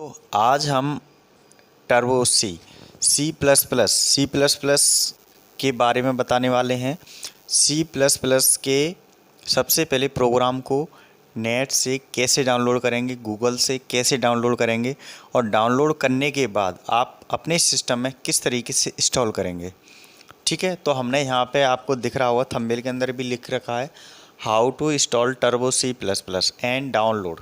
आज हम turbo C plus plus के बारे में बताने वाले हैं। सी प्लस प्लस के सबसे पहले प्रोग्राम को नेट से कैसे डाउनलोड करेंगे, गूगल से कैसे डाउनलोड करेंगे और डाउनलोड करने के बाद आप अपने सिस्टम में किस तरीके से इंस्टॉल करेंगे। ठीक है, तो हमने यहाँ पे आपको दिख रहा होगा, थंबनेल के अंदर भी लिख रखा है how to install turbo C plus plus and download.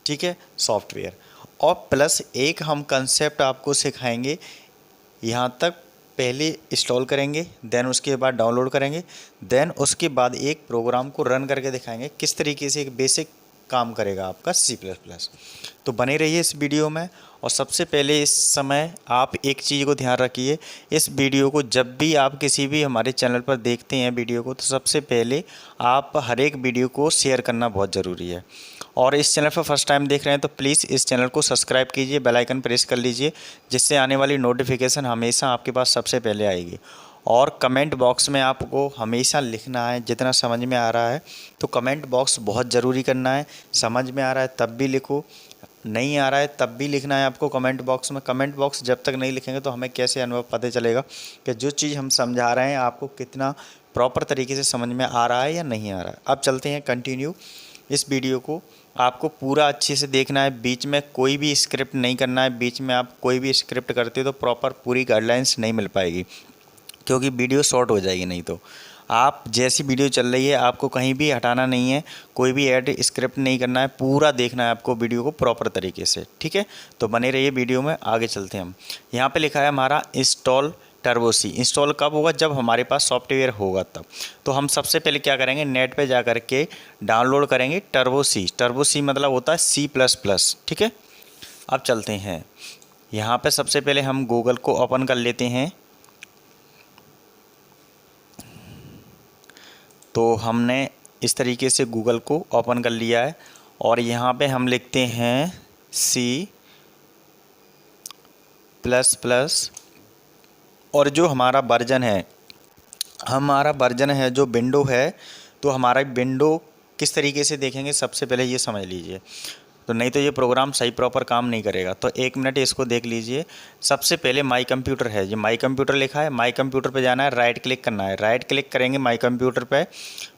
ठीक है, सॉफ्टवेयर और प्लस एक हम कंसेप्ट आपको सिखाएंगे। यहाँ तक पहले इंस्टॉल करेंगे, देन उसके बाद डाउनलोड करेंगे, देन उसके बाद एक प्रोग्राम को रन करके दिखाएंगे किस तरीके से एक बेसिक काम करेगा आपका सी प्लस प्लस। तो बने रहिए इस वीडियो में। और सबसे पहले इस समय आप एक चीज़ को ध्यान रखिए, इस वीडियो को जब भी आप किसी भी हमारे चैनल पर देखते हैं वीडियो को, तो सबसे पहले आप हर एक वीडियो को शेयर करना बहुत ज़रूरी है। और इस चैनल पर फर्स्ट टाइम देख रहे हैं तो प्लीज़ इस चैनल को सब्सक्राइब कीजिए, बेल आइकन प्रेस कर लीजिए, जिससे आने वाली नोटिफिकेशन हमेशा आपके पास सबसे पहले आएगी। और कमेंट बॉक्स में आपको हमेशा लिखना है जितना समझ में आ रहा है, तो कमेंट बॉक्स बहुत ज़रूरी करना है। समझ में आ रहा है तब भी लिखो, नहीं आ रहा है तब भी लिखना है आपको कमेंट बॉक्स में। कमेंट बॉक्स जब तक नहीं लिखेंगे तो हमें कैसे अनुभव पता चलेगा कि जो चीज़ हम समझा रहे हैं आपको कितना प्रॉपर तरीके से समझ में आ रहा है या नहीं आ रहा है। अब चलते हैं कंटिन्यू। इस वीडियो को आपको पूरा अच्छे से देखना है, बीच में कोई भी स्क्रिप्ट नहीं करना है। बीच में आप कोई भी स्क्रिप्ट करते हो तो प्रॉपर पूरी गाइडलाइंस नहीं मिल पाएगी, क्योंकि वीडियो शॉर्ट हो जाएगी। नहीं तो आप जैसी वीडियो चल रही है आपको कहीं भी हटाना नहीं है, कोई भी ऐड स्क्रिप्ट नहीं करना है, पूरा देखना है आपको वीडियो को प्रॉपर तरीके से। ठीक है, तो बने रहिए वीडियो में। आगे चलते हैं हम। यहाँ पे लिखा है हमारा इंस्टॉल टर्बो सी। इंस्टॉल कब होगा? जब हमारे पास सॉफ्टवेयर होगा तब। तो हम सबसे पहले क्या करेंगे, नेट पे जा कर के डाउनलोड करेंगे टर्बो सी। टर्बो सी मतलब होता है सी प्लस प्लस। ठीक है, अब चलते हैं। यहाँ पे सबसे पहले हम गूगल को ओपन कर लेते हैं। तो हमने इस तरीके से गूगल को ओपन कर लिया है और यहाँ पे हम लिखते हैं सी प्लस प्लस और जो हमारा वर्जन है जो विंडो है, तो हमारा विंडो किस तरीके से देखेंगे सबसे पहले ये समझ लीजिए, तो नहीं तो ये प्रोग्राम सही प्रॉपर काम नहीं करेगा। तो एक मिनट इसको देख लीजिए। सबसे पहले माई कंप्यूटर है, ये माई कंप्यूटर लिखा है, माई कंप्यूटर पे जाना है, राइट क्लिक करना है। राइट क्लिक करेंगे माई कंप्यूटर पे,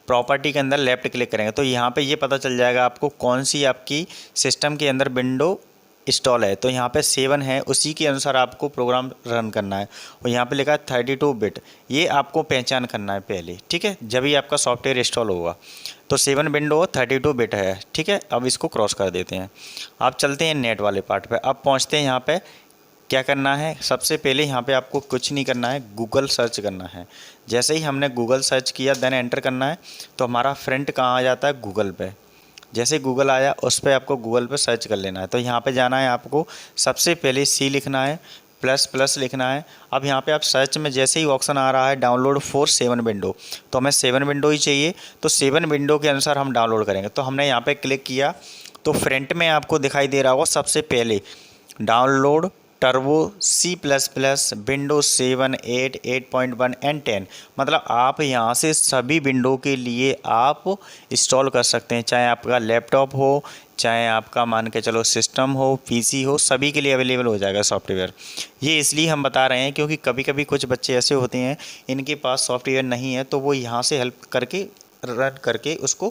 प्रॉपर्टी के अंदर लेफ्ट क्लिक करेंगे तो यहाँ पे ये पता चल जाएगा आपको कौन सी आपकी सिस्टम के अंदर विंडो इंस्टॉल है। तो यहाँ पे 7 है, उसी के अनुसार आपको प्रोग्राम रन करना है। और यहाँ पे लिखा है 32 बिट, ये आपको पहचान करना है पहले। ठीक है, जब ही आपका सॉफ्टवेयर इंस्टॉल होगा। तो 7 विंडो 32 बिट है। ठीक है, अब इसको क्रॉस कर देते हैं। आप चलते हैं नेट वाले पार्ट पे। अब पहुँचते हैं यहाँ पे। क्या करना है, सबसे पहले यहाँ पे आपको कुछ नहीं करना है, गूगल सर्च करना है। जैसे ही हमने गूगल सर्च किया देन एंटर करना है, तो हमारा फ्रंट कहाँ आ जाता है, गूगल पे। जैसे गूगल आया उस पर आपको गूगल पे सर्च कर लेना है। तो यहाँ पे जाना है आपको, सबसे पहले सी लिखना है, प्लस प्लस लिखना है। अब यहाँ पे आप सर्च में जैसे ही ऑप्शन आ रहा है डाउनलोड फॉर 7 विंडो, तो हमें 7 विंडो ही चाहिए। तो 7 विंडो के अनुसार हम डाउनलोड करेंगे। तो हमने यहाँ पे क्लिक किया तो फ्रंट में आपको दिखाई दे रहा होगा सबसे पहले download turbo C plus plus window 7, 8, 8.1 and 10। मतलब आप यहाँ से सभी विंडो के लिए आप इंस्टॉल कर सकते हैं, चाहे आपका लैपटॉप हो, चाहे आपका मान के चलो सिस्टम हो, पीसी हो, सभी के लिए अवेलेबल हो जाएगा सॉफ्टवेयर। ये इसलिए हम बता रहे हैं क्योंकि कभी कभी कुछ बच्चे ऐसे होते हैं इनके पास सॉफ्टवेयर नहीं है, तो वो यहाँ से हेल्प करके रन करके उसको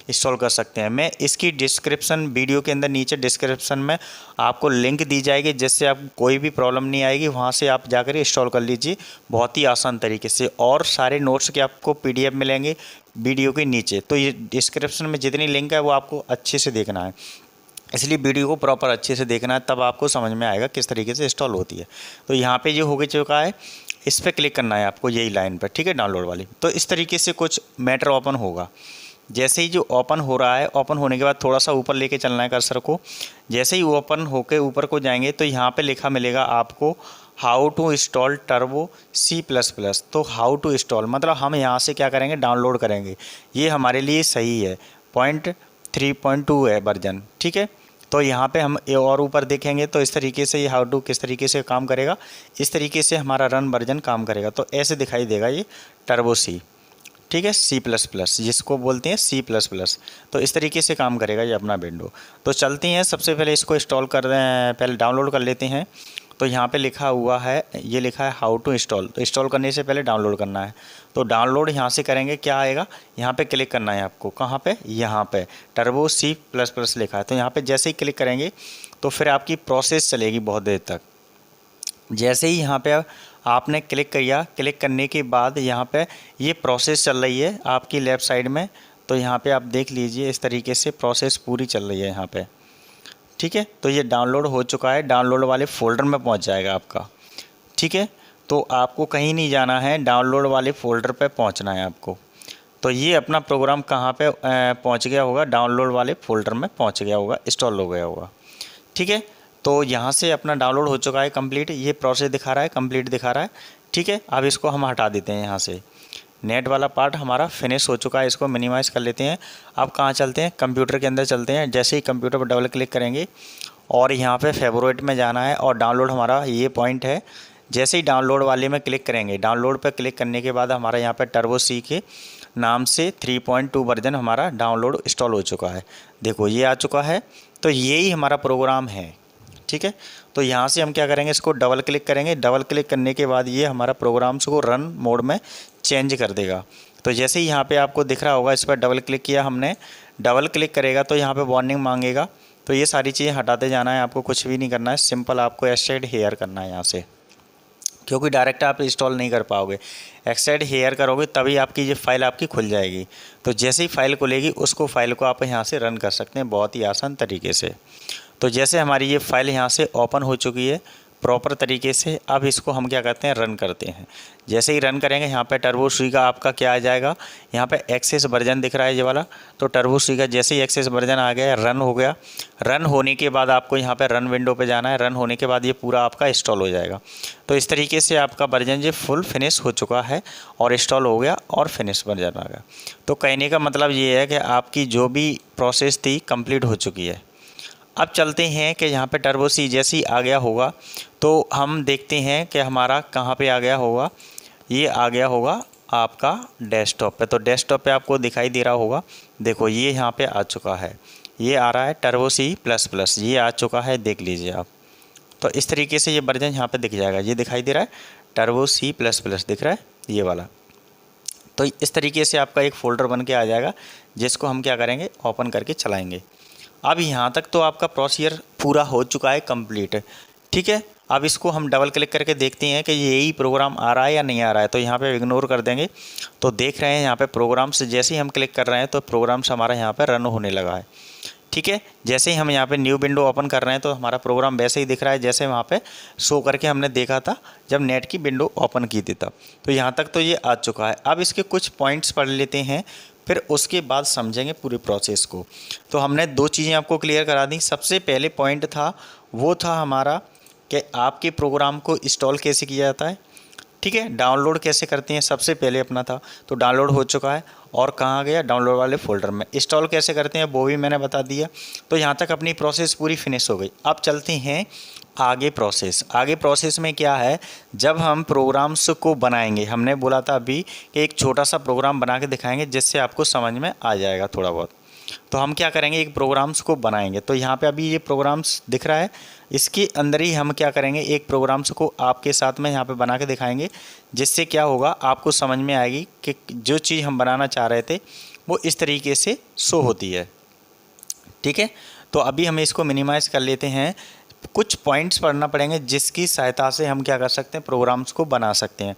इंस्टॉल कर सकते हैं। मैं इसकी डिस्क्रिप्शन वीडियो के अंदर नीचे डिस्क्रिप्शन में आपको लिंक दी जाएगी, जिससे आपको कोई भी प्रॉब्लम नहीं आएगी। वहाँ से आप जाकर इंस्टॉल कर लीजिए बहुत ही आसान तरीके से। और सारे नोट्स के आपको पीडीएफ मिलेंगे वीडियो के नीचे। तो ये डिस्क्रिप्शन में जितनी लिंक है वो आपको अच्छे से देखना है, इसलिए वीडियो को प्रॉपर अच्छे से देखना है, तब आपको समझ में आएगा किस तरीके से इंस्टॉल होती है। तो यहाँ पे जो हो चुका है, इस पर क्लिक करना है आपको, यही लाइन पर। ठीक है, डाउनलोड वाली। तो इस तरीके से कुछ मैटर ओपन होगा। जैसे ही जो ओपन हो रहा है, ओपन होने के बाद थोड़ा सा ऊपर लेके चलना है कर्सर को। जैसे ही ओपन होके ऊपर को जाएंगे तो यहाँ पे लिखा मिलेगा आपको how to install turbo C plus plus. तो हाउ टू इंस्टॉल मतलब हम यहाँ से क्या करेंगे, डाउनलोड करेंगे। ये हमारे लिए सही है, 3.2 है वर्जन। ठीक है, तो यहाँ पे हम और ऊपर देखेंगे तो इस तरीके से ये हाउ टू किस तरीके से काम करेगा, इस तरीके से हमारा रन वर्जन काम करेगा। तो ऐसे दिखाई देगा ये टर्बो सी। ठीक है, C++, जिसको बोलते हैं C++। तो इस तरीके से काम करेगा ये अपना विंडो। तो चलते हैं, सबसे पहले इसको इंस्टॉल कर दें, पहले डाउनलोड कर लेते हैं। तो यहाँ पे लिखा हुआ है, ये लिखा है हाउ टू इंस्टॉल। तो इंस्टॉल करने से पहले डाउनलोड करना है। तो डाउनलोड यहाँ से करेंगे, क्या आएगा, यहाँ पे क्लिक करना है आपको। कहाँ पे, यहाँ पे टर्बो C++ लिखा है। तो यहाँ पे जैसे ही क्लिक करेंगे तो फिर आपकी प्रोसेस चलेगी बहुत देर तक। जैसे ही यहाँ पे आपने क्लिक किया, क्लिक करने के बाद यहाँ पे ये प्रोसेस चल रही है आपकी लेफ़्ट साइड में। तो यहाँ पे आप देख लीजिए, इस तरीके से प्रोसेस पूरी चल रही है यहाँ पे। ठीक है, तो ये डाउनलोड हो चुका है, डाउनलोड वाले फ़ोल्डर में पहुँच जाएगा आपका। ठीक है, तो आपको कहीं नहीं जाना है, डाउनलोड वाले फ़ोल्डर पे पहुँचना है आपको। तो ये अपना प्रोग्राम कहाँ पे पहुँच गया होगा, डाउनलोड वाले फ़ोल्डर में पहुँच गया होगा, इंस्टॉल हो गया होगा। ठीक है, तो यहाँ से अपना डाउनलोड हो चुका है कंप्लीट, ये प्रोसेस दिखा रहा है, कंप्लीट दिखा रहा है। ठीक है, अब इसको हम हटा देते हैं यहाँ से। नेट वाला पार्ट हमारा फिनिश हो चुका है, इसको मिनिमाइज़ कर लेते हैं। अब कहाँ चलते हैं, कंप्यूटर के अंदर चलते हैं। जैसे ही कंप्यूटर पर डबल क्लिक करेंगे और यहाँ पे फेवरेट में जाना है और डाउनलोड हमारा ये पॉइंट है। जैसे ही डाउनलोड वाले में क्लिक करेंगे, डाउनलोड पर क्लिक करने के बाद हमारा यहाँ पर टर्बो C के नाम से 3.2 वर्जन हमारा डाउनलोड इंस्टॉल हो चुका है। देखो ये आ चुका है, तो यही हमारा प्रोग्राम है। ठीक है, तो यहाँ से हम क्या करेंगे, इसको डबल क्लिक करेंगे। डबल क्लिक करने के बाद ये हमारा प्रोग्राम्स को रन मोड में चेंज कर देगा। तो जैसे ही यहाँ पे आपको दिख रहा होगा, इस पर डबल क्लिक किया हमने, डबल क्लिक करेगा तो यहाँ पे वार्निंग मांगेगा। तो ये सारी चीज़ें हटाते जाना है, आपको कुछ भी नहीं करना है, सिंपल आपको एक्सटेंड हेयर करना है यहाँ से, क्योंकि डायरेक्ट आप इंस्टॉल नहीं कर पाओगे। एक्सटेंड हेयर करोगे तभी आपकी ये फ़ाइल आपकी खुल जाएगी। तो जैसे ही फ़ाइल खुलेगी, उसको फ़ाइल को आप यहाँ से रन कर सकते हैं बहुत ही आसान तरीके से। तो जैसे हमारी ये फ़ाइल यहाँ से ओपन हो चुकी है प्रॉपर तरीके से, अब इसको हम क्या करते हैं, रन करते हैं। जैसे ही रन करेंगे, यहाँ पे टर्बो C का आपका क्या आ जाएगा, यहाँ पे एक्सेस वर्जन दिख रहा है ये वाला। तो टर्बो C का जैसे ही एक्सेस वर्जन आ गया, रन हो गया। रन होने के बाद आपको यहाँ पे रन विंडो पे जाना है। रन होने के बाद ये पूरा आपका इंस्टॉल हो जाएगा। तो इस तरीके से आपका वर्जन ये फुल फिनिश हो चुका है और इंस्टॉल हो गया और फिनिश वर्जन आ गया। तो कहने का मतलब ये है कि आपकी जो भी प्रोसेस थी कंप्लीट हो चुकी है। अब चलते हैं कि यहाँ पे टर्बो C जैसे ही आ गया होगा तो हम देखते हैं कि हमारा कहाँ पे आ गया होगा। ये आ गया होगा आपका डेस्कटॉप पे। तो डेस्कटॉप पे आपको दिखाई दे रहा होगा, देखो ये यहाँ पे आ चुका है, ये आ रहा है टर्बो C++, ये आ चुका है, देख लीजिए आप। तो इस तरीके से ये वर्जन यहाँ पे दिख जाएगा, ये दिखाई दे रहा है टर्बो C++ दिख रहा है ये वाला। तो इस तरीके से आपका एक फ़ोल्डर बन के आ जाएगा, जिसको हम क्या करेंगे, ओपन करके चलाएँगे। अब यहाँ तक तो आपका प्रोसीजर पूरा हो चुका है कंप्लीट। ठीक है, अब इसको हम डबल क्लिक करके देखते हैं कि यही प्रोग्राम आ रहा है या नहीं आ रहा है। तो यहाँ पे इग्नोर कर देंगे। तो देख रहे हैं यहाँ पे प्रोग्राम्स, जैसे ही हम क्लिक कर रहे हैं तो प्रोग्राम्स हमारा यहाँ पे रन होने लगा है। ठीक है, जैसे ही हम यहाँ पे न्यू विंडो ओपन कर रहे हैं तो हमारा प्रोग्राम वैसे ही दिख रहा है जैसे वहाँ पे शो करके हमने देखा था जब नेट की विंडो ओपन की थी तब। तो यहाँ तक तो ये आ चुका है। अब इसके कुछ पॉइंट्स पढ़ लेते हैं, फिर उसके बाद समझेंगे पूरी प्रोसेस को। तो हमने दो चीज़ें आपको क्लियर करा दी। सबसे पहले पॉइंट था वो था हमारा कि आपके प्रोग्राम को इंस्टॉल कैसे किया जाता है। ठीक है, डाउनलोड कैसे करते हैं, सबसे पहले अपना था। तो डाउनलोड हो चुका है और कहाँ गया, डाउनलोड वाले फ़ोल्डर में। इंस्टॉल कैसे करते हैं वो भी मैंने बता दिया। तो यहाँ तक अपनी प्रोसेस पूरी फिनिश हो गई। अब चलते हैं आगे प्रोसेस। आगे प्रोसेस में क्या है, जब हम प्रोग्राम्स को बनाएंगे, हमने बोला था अभी कि एक छोटा सा प्रोग्राम बना के दिखाएंगे जिससे आपको समझ में आ जाएगा थोड़ा बहुत। तो हम क्या करेंगे, एक प्रोग्राम्स को बनाएंगे। तो यहाँ पे अभी ये प्रोग्राम्स दिख रहा है, इसके अंदर ही हम क्या करेंगे, एक प्रोग्राम्स को आपके साथ में यहाँ पे बना के दिखाएंगे, जिससे क्या होगा आपको समझ में आएगी कि जो चीज़ हम बनाना चाह रहे थे वो इस तरीके से शो होती है। ठीक है, तो अभी हम इसको मिनिमाइज़ कर लेते हैं। कुछ पॉइंट्स पढ़ना पड़ेंगे जिसकी सहायता से हम क्या कर सकते हैं, प्रोग्राम्स को बना सकते हैं।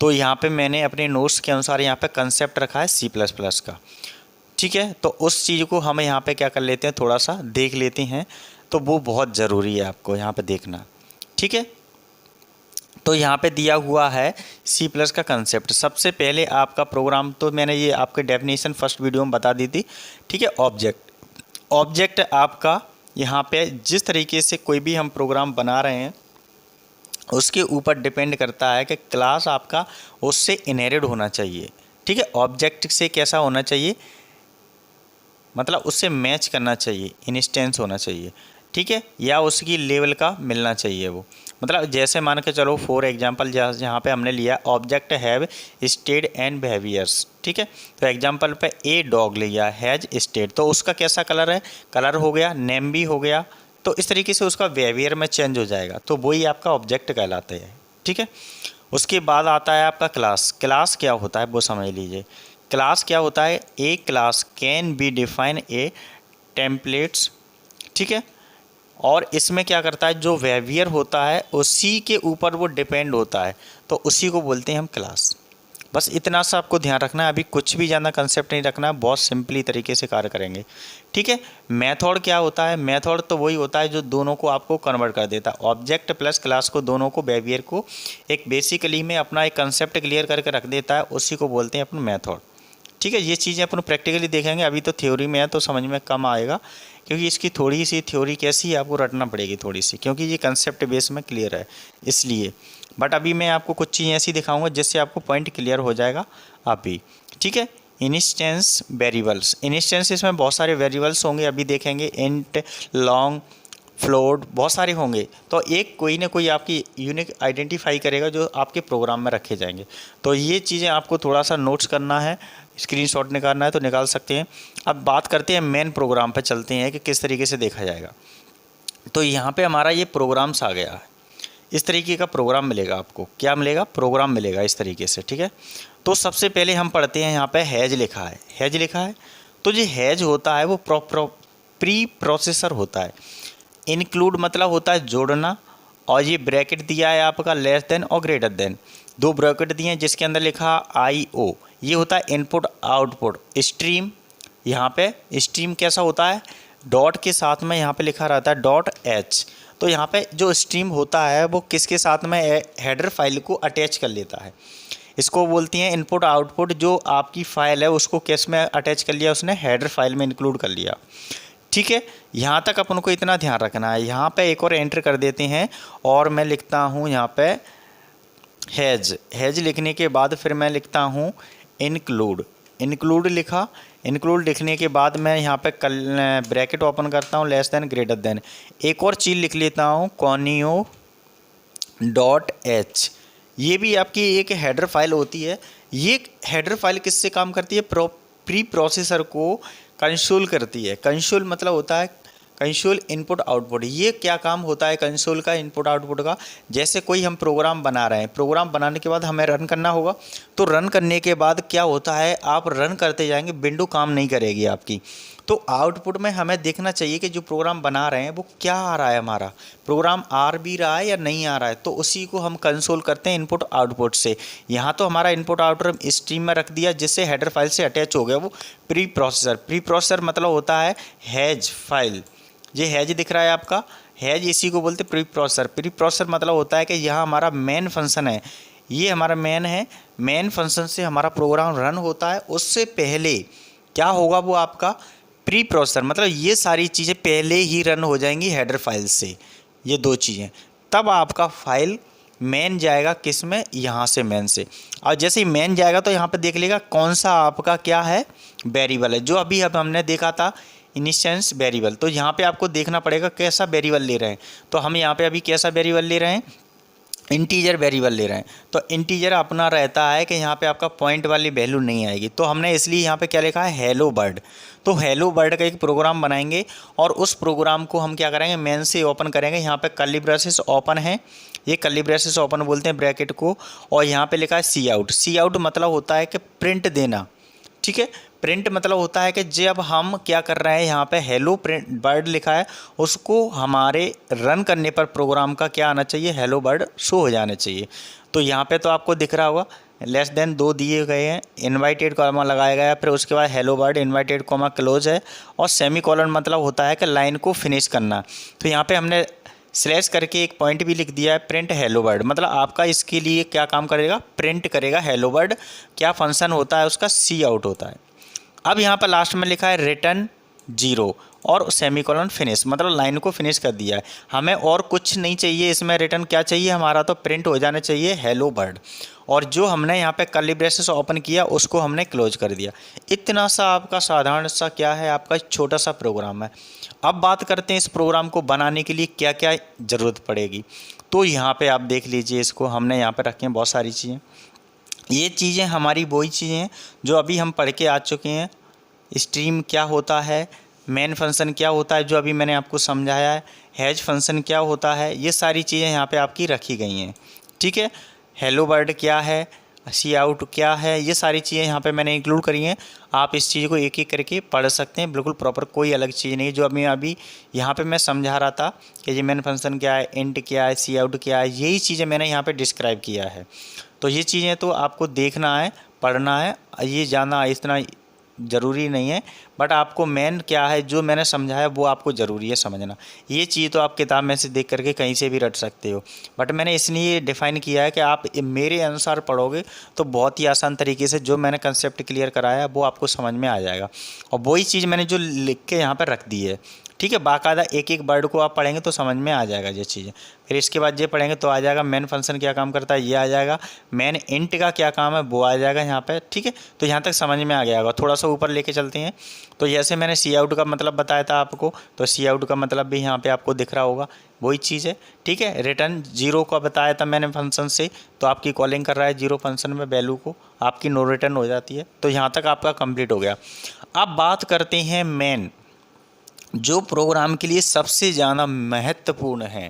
तो यहाँ पे मैंने अपने नोट्स के अनुसार यहाँ पे कंसेप्ट रखा है C++ का। ठीक है, तो उस चीज़ को हम यहाँ पे क्या कर लेते हैं, थोड़ा सा देख लेते हैं। तो वो बहुत ज़रूरी है आपको यहाँ पे देखना। ठीक है, तो यहाँ पे दिया हुआ है C+ का कंसेप्ट। सबसे पहले आपका प्रोग्राम, तो मैंने ये आपके डेफिनेशन फर्स्ट वीडियो में बता दी थी। ठीक है, ऑब्जेक्ट आपका यहाँ पे जिस तरीके से कोई भी हम प्रोग्राम बना रहे हैं उसके ऊपर डिपेंड करता है कि क्लास आपका उससे इनहेरिट होना चाहिए। ठीक है, ऑब्जेक्ट से कैसा होना चाहिए, मतलब उससे मैच करना चाहिए, इंस्टेंस होना चाहिए। ठीक है, या उसकी लेवल का मिलना चाहिए वो। मतलब जैसे मान के चलो फॉर एग्जांपल जहाँ पे हमने लिया object have stayed and behaviours, ठीक है। तो एग्जांपल पे ए डॉग लिया हैज स्टेड, तो उसका कैसा कलर है, कलर हो गया, नेम भी हो गया, तो इस तरीके से उसका बिहेवियर में चेंज हो जाएगा, तो वही आपका ऑब्जेक्ट कहलाते हैं, ठीक है। उसके बाद आता है आपका क्लास। क्लास क्या होता है वो समझ लीजिए। क्लास क्या होता है, a class can be define a templates, ठीक है। और इसमें क्या करता है, जो बिहेवियर होता है उसी के ऊपर वो डिपेंड होता है, तो उसी को बोलते हैं हम क्लास। बस इतना सा आपको ध्यान रखना है, अभी कुछ भी ज़्यादा कंसेप्ट नहीं रखना है, बहुत सिंपली तरीके से कार्य करेंगे, ठीक है। मेथड क्या होता है, मेथड तो वही होता है जो दोनों को आपको कन्वर्ट कर देता है, ऑब्जेक्ट प्लस क्लास को, दोनों को, बिहेवियर को एक बेसिकली में अपना एक कंसेप्ट क्लियर करके रख देता है, उसी को बोलते हैं अपन मेथड, ठीक है। ये चीज़ें अपन प्रैक्टिकली देखेंगे, अभी तो थ्योरी में है तो समझ में कम आएगा, क्योंकि इसकी थोड़ी सी थ्योरी कैसी है आपको रटना पड़ेगी थोड़ी सी, क्योंकि ये कंसेप्ट बेस में क्लियर है इसलिए। बट अभी मैं आपको कुछ चीज़ें ऐसी दिखाऊंगा जिससे आपको पॉइंट क्लियर हो जाएगा अभी, ठीक है। इंस्टेंस वेरिएबल्स, इंस्टेंस इसमें बहुत सारे वेरिएबल्स होंगे, अभी देखेंगे, इंट, लॉन्ग, फ्लोट, बहुत सारे होंगे, तो एक कोई ना कोई आपकी यूनिक आइडेंटिफाई करेगा जो आपके प्रोग्राम में रखे जाएंगे। तो ये चीज़ें आपको थोड़ा सा नोट्स करना है, स्क्रीनशॉट निकालना है तो निकाल सकते हैं। अब बात करते हैं मेन प्रोग्राम पर, चलते हैं कि किस तरीके से देखा जाएगा। तो यहाँ पे हमारा ये प्रोग्राम्स आ गया है, इस तरीके का प्रोग्राम मिलेगा आपको, क्या मिलेगा, प्रोग्राम मिलेगा इस तरीके से, ठीक है। तो सबसे पहले हम पढ़ते हैं, यहाँ पे हैज लिखा है, हैज लिखा है, तो जो हैज होता है वो प्री प्रोसेसर होता है। इंक्लूड मतलब होता है जोड़ना, और ये ब्रैकेट दिया है आपका लेस देन और ग्रेटर देन, दो ब्रैकेट दिए हैं जिसके अंदर लिखा IO, ये होता है इनपुट आउटपुट। स्ट्रीम, यहाँ पे स्ट्रीम कैसा होता है, डॉट के साथ में यहाँ पे लिखा रहता है .h, तो यहाँ पे जो स्ट्रीम होता है वो किसके साथ में, हेडर फाइल को अटैच कर लेता है, इसको बोलती हैं इनपुट आउटपुट। जो आपकी फ़ाइल है उसको किस में अटैच कर लिया उसने, हेडर फाइल में इंक्लूड कर लिया, ठीक है। यहाँ तक अपन को इतना ध्यान रखना है। यहाँ पे एक और एंटर कर देते हैं, और मैं लिखता हूँ यहाँ पे हैज, हैज लिखने के बाद फिर मैं लिखता हूँ इंक्लूड, इंक्लूड लिखा, इंक्लूड लिखने के बाद मैं यहाँ पे ब्रैकेट ओपन करता हूँ लेस देन ग्रेटर देन, एक और चीज़ लिख लेता हूँ कॉनियो .h, ये भी आपकी एक हेडर फाइल होती है। ये हेडर फाइल किससे काम करती है, प्री प्रोसेसर को कंसोल करती है। कंसोल मतलब होता है कंसोल इनपुट आउटपुट। ये क्या काम होता है कंसोल का, इनपुट आउटपुट का, जैसे कोई हम प्रोग्राम बना रहे हैं, प्रोग्राम बनाने के बाद हमें रन करना होगा, तो रन करने के बाद क्या होता है, आप रन करते जाएंगे, विंडो काम नहीं करेगी आपकी, तो आउटपुट में हमें देखना चाहिए कि जो प्रोग्राम बना रहे हैं वो क्या आ रहा है, हमारा प्रोग्राम आ भी रहा है या नहीं आ रहा है, तो उसी को हम कंसोल करते हैं इनपुट आउटपुट से। यहाँ तो हमारा इनपुट आउटपुट स्ट्रीम में रख दिया जिससे हेडर फाइल से अटैच हो गया वो प्री प्रोसेसर। प्री प्रोसेसर मतलब होता है हैज फाइल, ये हैज दिख रहा है आपका, हैज इसी को बोलते प्री प्रोसेसर। प्री प्रोसेसर मतलब होता है कि यहाँ हमारा मेन फंक्शन है, ये हमारा मेन है, मेन फंक्शन से हमारा प्रोग्राम रन होता है, उससे पहले क्या होगा वो आपका प्री प्रोसेसर, मतलब ये सारी चीज़ें पहले ही रन हो जाएंगी हेडर फाइल से, ये दो चीज़ें, तब आपका फाइल मेन जाएगा किस में, यहाँ से मेन से। और जैसे ही मेन जाएगा तो यहाँ पे देख लेगा कौन सा आपका क्या है वेरिएबल है, जो अभी अब हमने देखा था इंस्टेंस वेरिएबल। तो यहाँ पे आपको देखना पड़ेगा कैसा वेरिएबल ले रहे हैं, तो हम यहाँ पे अभी कैसा वेरिएबल ले रहे हैं, इंटीजर वेरिएबल ले रहे हैं। तो इंटीजर अपना रहता है कि यहाँ पे आपका पॉइंट वाली वैल्यू नहीं आएगी, तो हमने इसलिए यहाँ पे क्या लिखा है हेलो बर्ड। तो हेलो बर्ड का एक प्रोग्राम बनाएंगे और उस प्रोग्राम को हम क्या करेंगे, मेन से ओपन करेंगे। यहाँ पे कर्ली ब्रेसेस ओपन है, ये कर्ली ब्रेसेस ओपन बोलते हैं ब्रैकेट को, और यहाँ पे लिखा है सी आउट। सी आउट मतलब होता है कि प्रिंट देना, ठीक है। प्रिंट मतलब होता है कि जब हम क्या कर रहे हैं, यहाँ पे हेलो प्रिंट बर्ड लिखा है, उसको हमारे रन करने पर प्रोग्राम का क्या आना चाहिए, हेलो बर्ड शो हो जाना चाहिए। तो यहाँ पे तो आपको दिख रहा होगा लेस देन 2 दिए गए हैं, इन्वाइटेड कॉमा लगाया गया है, फिर उसके बाद hello bird invited comma close है, और सेमी कॉलन मतलब होता है कि लाइन को फिनिश करना। तो यहाँ पे हमने स्लैश करके एक पॉइंट भी लिख दिया है, प्रिंट हेलो बर्ड, मतलब आपका इसके लिए क्या काम करेगा, प्रिंट करेगा हेलो बर्ड। क्या फंक्शन होता है उसका, सी आउट होता है। अब यहाँ पर लास्ट में लिखा है रिटर्न 0 और सेमीकोलन फिनिश, मतलब लाइन को फिनिश कर दिया है। हमें और कुछ नहीं चाहिए इसमें, रिटर्न क्या चाहिए हमारा, तो प्रिंट हो जाना चाहिए हेलो बर्ड। और जो हमने यहाँ पे कर्ली ब्रेसेस ओपन किया उसको हमने क्लोज कर दिया। इतना सा आपका साधारण सा क्या है, आपका छोटा सा प्रोग्राम है। अब बात करते हैं इस प्रोग्राम को बनाने के लिए क्या क्या ज़रूरत पड़ेगी। तो यहाँ पे आप देख लीजिए, इसको हमने यहाँ पे रखे हैं बहुत सारी चीज़ें। ये चीज़ें हमारी वही चीज़ें हैं जो अभी हम पढ़ के आ चुके हैं। स्ट्रीम क्या होता है, मेन फंक्शन क्या होता है जो अभी मैंने आपको समझाया है, हैश फंक्शन क्या होता है, ये सारी चीज़ें यहाँ पे आपकी रखी गई हैं। ठीक है, हेलो वर्ड क्या है, सी आउट क्या है, ये सारी चीज़ें यहाँ पे मैंने इंक्लूड करी हैं। आप इस चीज़ को एक एक करके पढ़ सकते हैं, बिल्कुल प्रॉपर, कोई अलग चीज़ नहीं। जो अभी यहाँ पे मैं समझा रहा था कि ये मेन फंक्शन क्या है, इंट क्या है, सी आउट क्या है, यही चीज़ें मैंने यहाँ पे डिस्क्राइब किया है। तो ये चीज़ें तो आपको देखना है, पढ़ना है, ये जानना इतना ज़रूरी नहीं है, बट आपको मेन क्या है जो मैंने समझाया वो आपको ज़रूरी है समझना। ये चीज़ तो आप किताब में से देख करके कहीं से भी रट सकते हो, बट मैंने इसलिए डिफ़ाइन किया है कि आप मेरे अनुसार पढ़ोगे तो बहुत ही आसान तरीके से जो मैंने कंसेप्ट क्लियर कराया वो आपको समझ में आ जाएगा। और वही चीज़ मैंने जो लिख के यहाँ पर रख दी है। ठीक है, बाकायदा एक एक वर्ड को आप पढ़ेंगे तो समझ में आ जाएगा ये चीज़ें। फिर इसके बाद ये पढ़ेंगे तो आ जाएगा मेन फंक्शन क्या काम करता है, ये आ जाएगा। मेन इंट का क्या काम है वो आ जाएगा यहाँ पे। ठीक है, तो यहाँ तक समझ में आ गया होगा। थोड़ा सा ऊपर लेके चलते हैं। तो जैसे मैंने सी आउट का मतलब बताया था आपको, तो सी आउट का मतलब भी यहाँ पे आपको दिख रहा होगा, वही चीज़ है। ठीक है, रिटर्न जीरो का बताया था मैंने फंक्शन से, तो आपकी कॉलिंग कर रहा है जीरो फंक्शन में वैल्यू को, आपकी नो रिटर्न हो जाती है। तो यहाँ तक आपका कंप्लीट हो गया। अब बात करते हैं मेन, जो प्रोग्राम के लिए सबसे ज़्यादा महत्वपूर्ण है।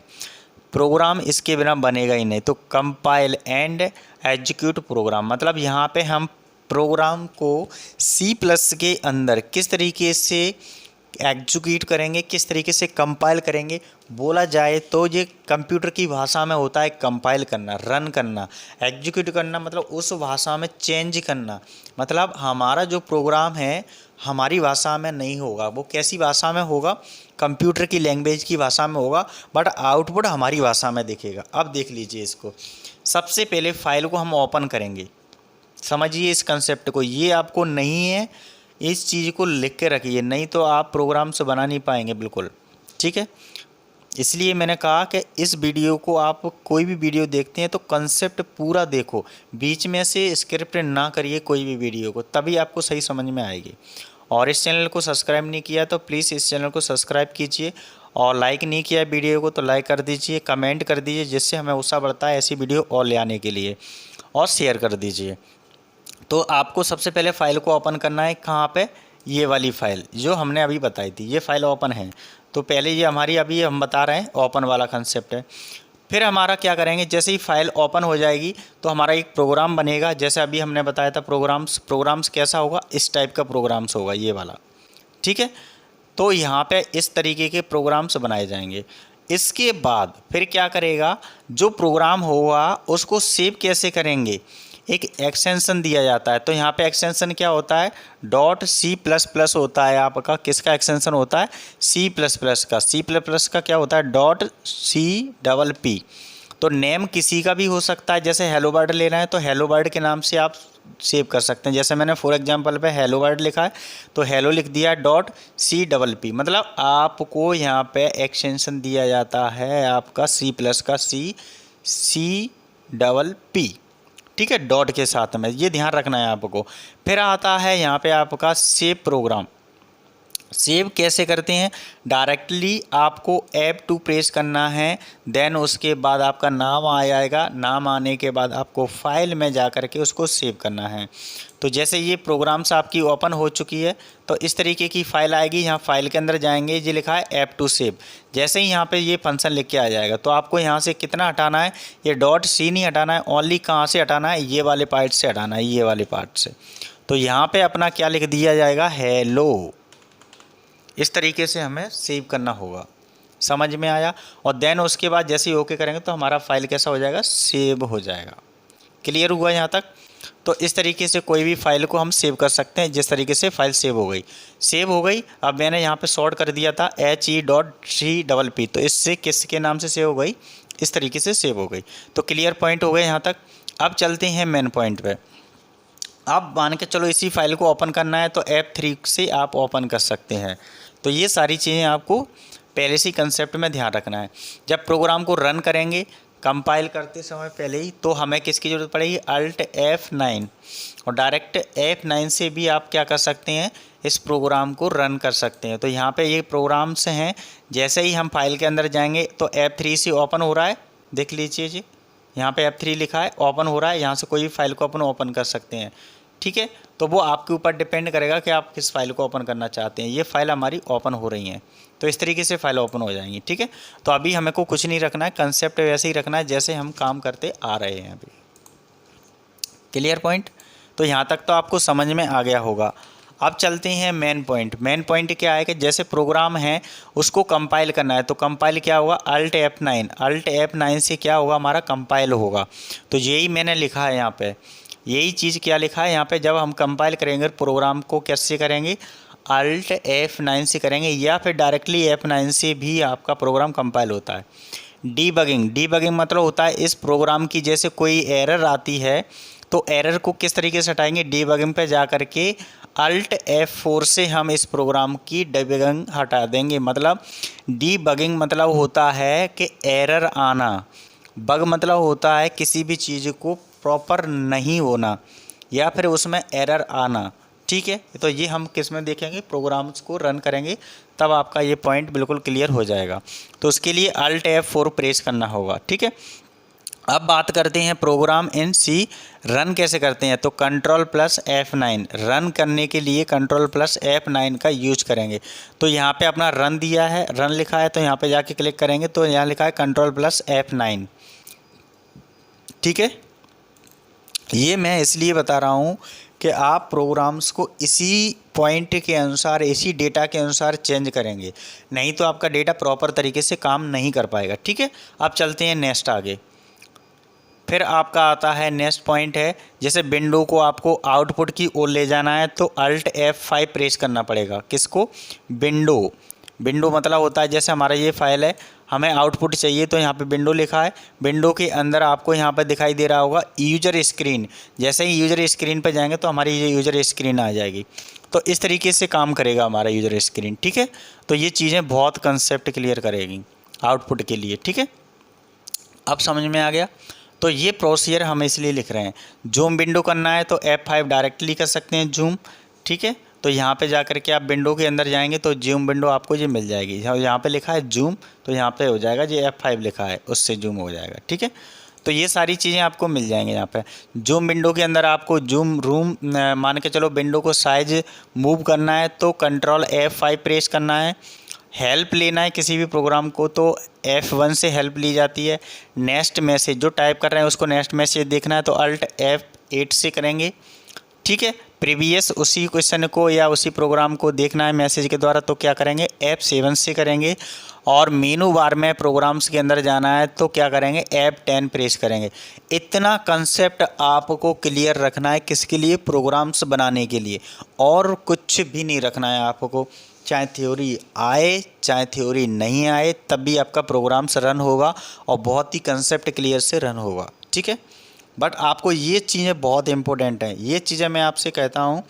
प्रोग्राम इसके बिना बनेगा ही नहीं। तो कंपाइल एंड एग्जीक्यूट प्रोग्राम, मतलब यहाँ पे हम प्रोग्राम को C+ के अंदर किस तरीके से एग्जीक्यूट करेंगे, किस तरीके से कंपाइल करेंगे। बोला जाए तो ये कंप्यूटर की भाषा में होता है कंपाइल करना, रन करना। एग्जीक्यूट करना मतलब उस भाषा में चेंज करना, मतलब हमारा जो प्रोग्राम है हमारी भाषा में नहीं होगा, वो कैसी भाषा में होगा, कंप्यूटर की लैंग्वेज की भाषा में होगा, बट आउटपुट हमारी भाषा में दिखेगा। अब देख लीजिए इसको। सबसे पहले फाइल को हम ओपन करेंगे, समझिए इस कंसेप्ट को, ये आपको नहीं है, इस चीज़ को लिख के रखिए, नहीं तो आप प्रोग्राम से बना नहीं पाएंगे बिल्कुल। ठीक है, इसलिए मैंने कहा कि इस वीडियो को आप कोई भी वीडियो देखते हैं तो कंसेप्ट पूरा देखो, बीच में से स्क्रिप्ट ना करिए कोई भी वीडियो को, तभी आपको सही समझ में आएगी। और इस चैनल को सब्सक्राइब नहीं किया तो प्लीज़ इस चैनल को सब्सक्राइब कीजिए, और लाइक नहीं किया वीडियो को तो लाइक कर दीजिए, कमेंट कर दीजिए, जिससे हमें उत्साह बढ़ता है ऐसी वीडियो और ले आने के लिए, और शेयर कर दीजिए। तो आपको सबसे पहले फ़ाइल को ओपन करना है, कहाँ पे, ये वाली फ़ाइल जो हमने अभी बताई थी, ये फ़ाइल ओपन है। तो पहले ये हमारी अभी हम बता रहे हैं ओपन वाला कंसेप्ट है। फिर हमारा क्या करेंगे, जैसे ही फाइल ओपन हो जाएगी तो हमारा एक प्रोग्राम बनेगा। जैसे अभी हमने बताया था प्रोग्राम्स कैसा होगा, इस टाइप का प्रोग्राम्स होगा ये वाला। ठीक है, तो यहाँ पे इस तरीके के प्रोग्राम्स बनाए जाएंगे। इसके बाद फिर क्या करेगा, जो प्रोग्राम होगा उसको सेव कैसे करेंगे, एक एक्सटेंशन दिया जाता है। तो यहाँ पे एक्सटेंशन क्या होता है, .C++ होता है आपका, किसका एक्सटेंशन होता है, C++ का। C++ का क्या होता है, .CPP। तो नेम किसी का भी हो सकता है, जैसे हेलो वर्ड लेना है तो हेलो वर्ड के नाम से आप सेव कर सकते हैं। जैसे मैंने फॉर एग्जांपल पे हेलो वर्ड लिखा है तो हेलो लिख दिया .CPP, मतलब आपको यहाँ पे एक्सटेंशन दिया जाता है आपका C+ का CPP। ठीक है, डॉट के साथ में, ये ध्यान रखना है आपको। फिर आता है यहाँ पे आपका सेव प्रोग्राम। सेव कैसे करते हैं, डायरेक्टली आपको F2 प्रेस करना है, देन उसके बाद आपका नाम आ जाएगा। नाम आने के बाद आपको फाइल में जा कर के उसको सेव करना है। तो जैसे ये प्रोग्राम्स आपकी ओपन हो चुकी है तो इस तरीके की फ़ाइल आएगी। यहाँ फाइल के अंदर जाएंगे, ये लिखा है F2 सेव। जैसे ही यहाँ पे ये फंक्शन लिख के आ जाएगा तो आपको यहाँ से कितना हटाना है, ये .C नहीं हटाना है, ओनली कहाँ से हटाना है, ये वाले पार्ट से हटाना है, ये वाले पार्ट से। तो यहाँ पे अपना क्या लिख दिया जाएगा, हेलो। इस तरीके से हमें सेव करना होगा, समझ में आया। और देन उसके बाद जैसे ही ओके करेंगे तो हमारा फाइल कैसा हो जाएगा, सेव हो जाएगा। क्लियर हुआ यहाँ तक। तो इस तरीके से कोई भी फाइल को हम सेव कर सकते हैं, जिस तरीके से फाइल सेव हो गई। अब मैंने यहाँ पे शॉर्ट कर दिया था HE.CPP, तो इससे किसके नाम से सेव हो गई, इस तरीके से सेव हो गई। तो क्लियर पॉइंट हो गए यहाँ तक। अब चलते हैं मेन पॉइंट पे। अब मान के चलो इसी फाइल को ओपन करना है तो F3 से आप ओपन कर सकते हैं। तो ये सारी चीज़ें आपको पहले से कंसेप्ट में ध्यान रखना है। जब प्रोग्राम को रन करेंगे कंपाइल करते समय पहले ही, तो हमें किसकी ज़रूरत पड़ेगी, अल्ट F9, और डायरेक्ट F9 से भी आप क्या कर सकते हैं, इस प्रोग्राम को रन कर सकते हैं। तो यहाँ पे ये प्रोग्राम्स हैं, जैसे ही हम फाइल के अंदर जाएंगे तो F3 से ओपन हो रहा है, देख लीजिए जी, यहाँ पे F3 लिखा है, ओपन हो रहा है, यहाँ से कोई भी फाइल को अपन ओपन कर सकते हैं। ठीक है, तो वो आपके ऊपर डिपेंड करेगा कि आप किस फाइल को ओपन करना चाहते हैं। ये फाइल हमारी ओपन हो रही हैं, तो इस तरीके से फाइल ओपन हो जाएंगी। ठीक है, तो अभी हमें को कुछ नहीं रखना है, कंसेप्ट वैसे ही रखना है जैसे हम काम करते आ रहे हैं अभी। Clear point? तो यहाँ तक तो आपको समझ में आ गया होगा। अब चलते हैं मेन पॉइंट। मेन पॉइंट क्या है कि जैसे प्रोग्राम है उसको कंपाइल करना है, तो कंपाइल क्या होगा, अल्ट F9 से क्या होगा, हमारा कंपाइल होगा। तो यही मैंने लिखा है यहाँ पे, यही चीज़ क्या लिखा है यहाँ पे, जब हम कंपाइल करेंगे प्रोग्राम को कैसे करेंगे, अल्ट F9 से करेंगे, या फिर डायरेक्टली F9 से भी आपका प्रोग्राम कंपाइल होता है। डीबगिंग मतलब होता है इस प्रोग्राम की जैसे कोई एरर आती है तो एरर को किस तरीके से हटाएंगे, डीबगिंग पे जा कर के अल्ट F4 से हम इस प्रोग्राम की डीबगिंग हटा देंगे। मतलब डीबगिंग मतलब होता है कि एरर आना, बग मतलब होता है किसी भी चीज़ को प्रॉपर नहीं होना या फिर उसमें एरर आना। ठीक है, तो ये हम किस में देखेंगे, प्रोग्राम्स को रन करेंगे तब आपका ये पॉइंट बिल्कुल क्लियर हो जाएगा। तो उसके लिए अल्ट F4 प्रेस करना होगा। ठीक है, अब बात करते हैं प्रोग्राम इन सी रन कैसे करते हैं। तो Ctrl+F9 रन करने के लिए Ctrl+F9 का यूज करेंगे। तो यहाँ पे अपना रन दिया है, रन लिखा है, तो यहाँ पे जाके क्लिक करेंगे तो यहाँ लिखा है Ctrl+F9। ठीक है, ये मैं इसलिए बता रहा हूँ कि आप प्रोग्राम्स को इसी पॉइंट के अनुसार, इसी डेटा के अनुसार चेंज करेंगे, नहीं तो आपका डेटा प्रॉपर तरीके से काम नहीं कर पाएगा। ठीक है, अब चलते हैं नेक्स्ट आगे। फिर आपका आता है नेक्स्ट पॉइंट है, जैसे विंडो को आपको आउटपुट की ओर ले जाना है तो अल्ट F5 प्रेस करना पड़ेगा। किसको, विंडो मतलब होता है जैसे हमारा ये फाइल है, हमें आउटपुट चाहिए तो यहाँ पे विंडो लिखा है, विंडो के अंदर आपको यहाँ पर दिखाई दे रहा होगा यूजर स्क्रीन। जैसे ही यूजर स्क्रीन पर जाएंगे तो हमारी ये यूजर स्क्रीन आ जाएगी। तो इस तरीके से काम करेगा हमारा यूजर स्क्रीन। ठीक है, तो ये चीज़ें बहुत कंसेप्ट क्लियर करेगी आउटपुट के लिए। ठीक है, अब समझ में आ गया। तो ये प्रोसीजर हम इसलिए लिख रहे हैं। जूम विंडो करना है तो F5 डायरेक्टली कर सकते हैं जूम। ठीक है, तो यहाँ पे जा कर के आप विंडो के अंदर जाएंगे तो जूम विंडो आपको ये मिल जाएगी। यहाँ पे लिखा है जूम, तो यहाँ पे हो जाएगा जो F5 लिखा है उससे जूम हो जाएगा। ठीक है, तो ये सारी चीज़ें आपको मिल जाएंगी यहाँ पे। जूम विंडो के अंदर आपको जूम रूम मान के चलो विंडो को साइज मूव करना है तो Ctrl+F5 प्रेस करना है। हेल्प लेना है किसी भी प्रोग्राम को तो F1 से हेल्प ली जाती है। नेक्स्ट मैसेज जो टाइप कर रहे हैं उसको नेक्स्ट मैसेज देखना है तो अल्ट F8 से करेंगे। ठीक है, प्रीवियस उसी क्वेश्चन को या उसी प्रोग्राम को देखना है मैसेज के द्वारा तो क्या करेंगे, F7 से करेंगे। और मेनू बार में प्रोग्राम्स के अंदर जाना है तो क्या करेंगे, F10 प्रेस करेंगे। इतना कंसेप्ट आपको क्लियर रखना है किसके लिए, प्रोग्राम्स बनाने के लिए, और कुछ भी नहीं रखना है आपको। चाहे थ्योरी आए चाहे थ्योरी नहीं आए तब भी आपका प्रोग्राम्स रन होगा और बहुत ही कंसेप्ट क्लियर से रन होगा। ठीक है, बट आपको ये चीज़ें बहुत इंपॉर्टेंट हैं। ये चीज़ें मैं आपसे कहता हूँ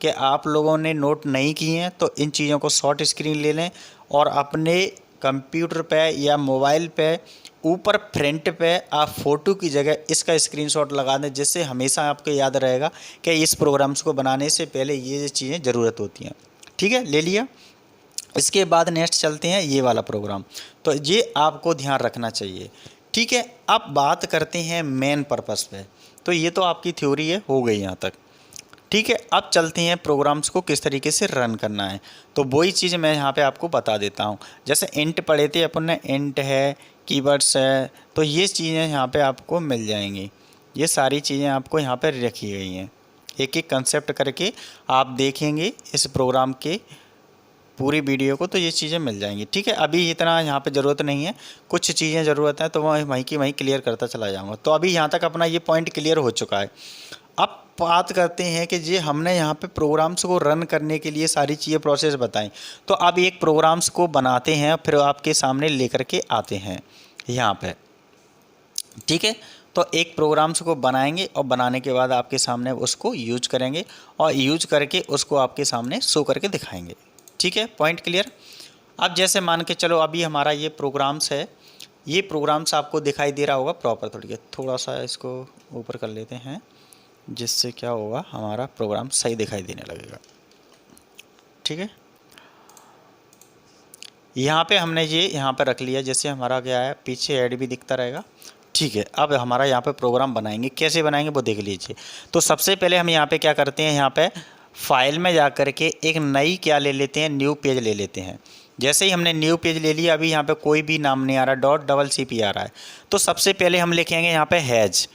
कि आप लोगों ने नोट नहीं की हैं तो इन चीज़ों को शॉर्ट स्क्रीन ले लें और अपने कंप्यूटर पे या मोबाइल पे ऊपर फ्रंट पे आप फ़ोटो की जगह इसका स्क्रीनशॉट लगा दें, जिससे हमेशा आपको याद रहेगा कि इस प्रोग्राम्स को बनाने से पहले ये चीज़ें ज़रूरत होती हैं। ठीक है, ले लिया। इसके बाद नेक्स्ट चलते हैं ये वाला प्रोग्राम, तो ये आपको ध्यान रखना चाहिए। ठीक है, अब बात करते हैं मेन पर्पस पे। तो ये तो आपकी थ्योरी है, हो गई यहाँ तक। ठीक है, अब चलते हैं प्रोग्राम्स को किस तरीके से रन करना है। तो वही चीज़ मैं यहाँ पे आपको बता देता हूँ। जैसे इंट पढ़े थे अपन ने, इंट है, कीवर्ड्स है, तो ये चीज़ें यहाँ पे आपको मिल जाएंगी। ये सारी चीज़ें आपको यहाँ पर रखी गई हैं, एक एक कंसेप्ट करके आप देखेंगे इस प्रोग्राम के पूरी वीडियो को तो ये चीज़ें मिल जाएंगी। ठीक है, अभी इतना यहाँ पे ज़रूरत नहीं है, कुछ चीज़ें ज़रूरत है तो मैं वहीं की वहीं क्लियर करता चला जाऊँगा। तो अभी यहाँ तक अपना ये पॉइंट क्लियर हो चुका है। अब बात करते हैं कि जी हमने यहाँ पे प्रोग्राम्स को रन करने के लिए सारी चीज़ें प्रोसेस बताई। तो अब एक प्रोग्राम्स को बनाते हैं फिर आपके सामने लेकर के आते हैं यहाँ पे। ठीक है, तो एक प्रोग्राम्स को बनाएंगे और बनाने के बाद आपके सामने उसको यूज करेंगे और यूज करके उसको आपके सामने शो करके दिखाएंगे। ठीक है, पॉइंट क्लियर। अब जैसे मान के चलो अभी हमारा ये प्रोग्राम्स है ये प्रोग्राम्स आपको दिखाई दे रहा होगा प्रॉपर। थोड़ा सा इसको ऊपर कर लेते हैं, जिससे क्या होगा हमारा प्रोग्राम सही दिखाई देने लगेगा। ठीक है, यहाँ पे हमने ये यहाँ पे रख लिया, जैसे हमारा क्या है पीछे ऐड भी दिखता रहेगा। ठीक है, अब हमारा यहाँ पे प्रोग्राम बनाएंगे, कैसे बनाएंगे वो देख लीजिए। तो सबसे पहले हम यहाँ पे क्या करते हैं, यहाँ पे फाइल में जा कर के एक नई क्या ले लेते हैं, न्यू पेज ले लेते हैं। जैसे ही हमने न्यू पेज ले लिया, अभी यहाँ पे कोई भी नाम नहीं आ रहा, .cp आ रहा है। तो सबसे पहले हम लिखेंगे यहाँ पे हैज